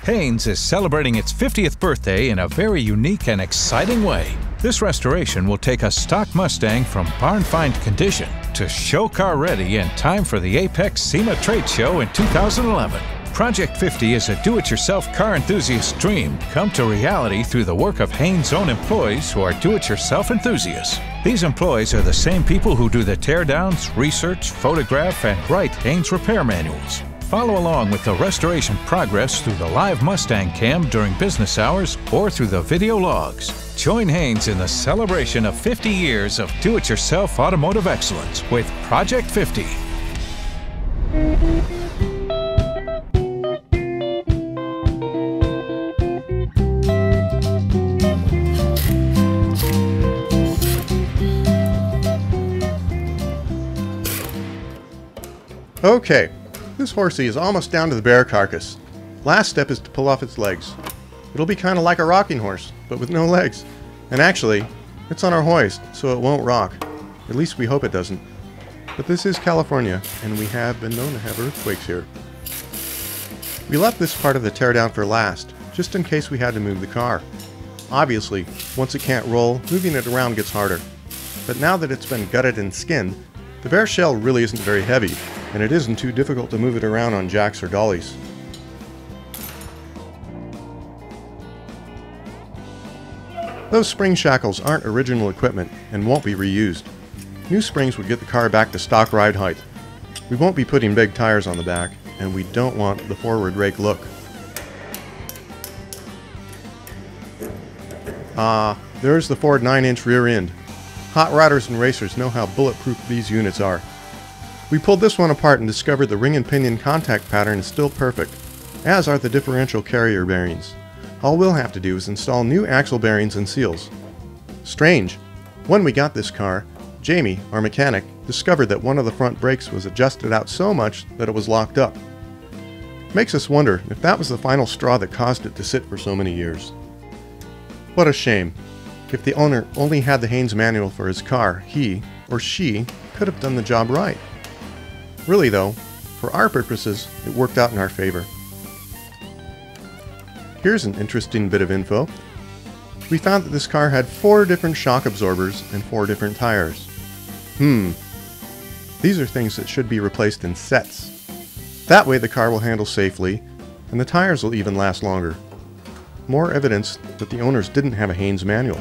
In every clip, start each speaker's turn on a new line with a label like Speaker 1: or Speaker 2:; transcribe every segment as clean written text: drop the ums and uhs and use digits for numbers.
Speaker 1: Haynes is celebrating its 50th birthday in a very unique and exciting way. This restoration will take a stock Mustang from barn-find condition to show car ready in time for the Apex SEMA Trade Show in 2011. Project 50 is a do-it-yourself car enthusiast dream come to reality through the work of Haynes' own employees who are do-it-yourself enthusiasts. These employees are the same people who do the teardowns, research, photograph, and write Haynes repair manuals. Follow along with the restoration progress through the live Mustang cam during business hours or through the video logs. Join Haynes in the celebration of 50 years of do-it-yourself automotive excellence with Project 50.
Speaker 2: Okay, this horsey is almost down to the bare carcass. Last step is to pull off its legs. It'll be kind of like a rocking horse, but with no legs. And actually, it's on our hoist, so it won't rock. At least we hope it doesn't. But this is California, and we have been known to have earthquakes here. We left this part of the teardown for last, just in case we had to move the car. Obviously, once it can't roll, moving it around gets harder. But now that it's been gutted and skinned, the bare shell really isn't very heavy, and it isn't too difficult to move it around on jacks or dollies. Those spring shackles aren't original equipment and won't be reused. New springs would get the car back to stock ride height. We won't be putting big tires on the back, and we don't want the forward rake look. There's the Ford 9-inch rear end. Hot rodders and racers know how bulletproof these units are. We pulled this one apart and discovered the ring and pinion contact pattern is still perfect, as are the differential carrier bearings. All we'll have to do is install new axle bearings and seals. Strange, when we got this car, Jamie, our mechanic, discovered that one of the front brakes was adjusted out so much that it was locked up. Makes us wonder if that was the final straw that caused it to sit for so many years. What a shame. If the owner only had the Haynes manual for his car, he, or she, could have done the job right. Really though, for our purposes, it worked out in our favor. Here's an interesting bit of info. We found that this car had 4 different shock absorbers and 4 different tires. These are things that should be replaced in sets. That way the car will handle safely, and the tires will even last longer. More evidence that the owners didn't have a Haynes manual.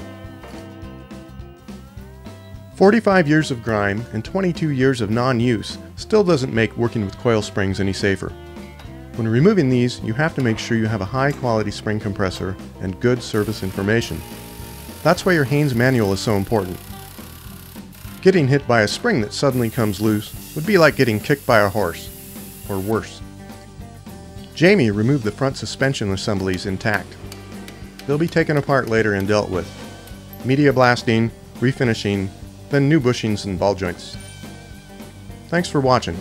Speaker 2: 45 years of grime and 22 years of non-use still doesn't make working with coil springs any safer. When removing these, you have to make sure you have a high-quality spring compressor and good service information. That's why your Haynes manual is so important. Getting hit by a spring that suddenly comes loose would be like getting kicked by a horse, or worse. Jamie removed the front suspension assemblies intact. They'll be taken apart later and dealt with. Media blasting, refinishing, then new bushings and ball joints. Thanks for watching.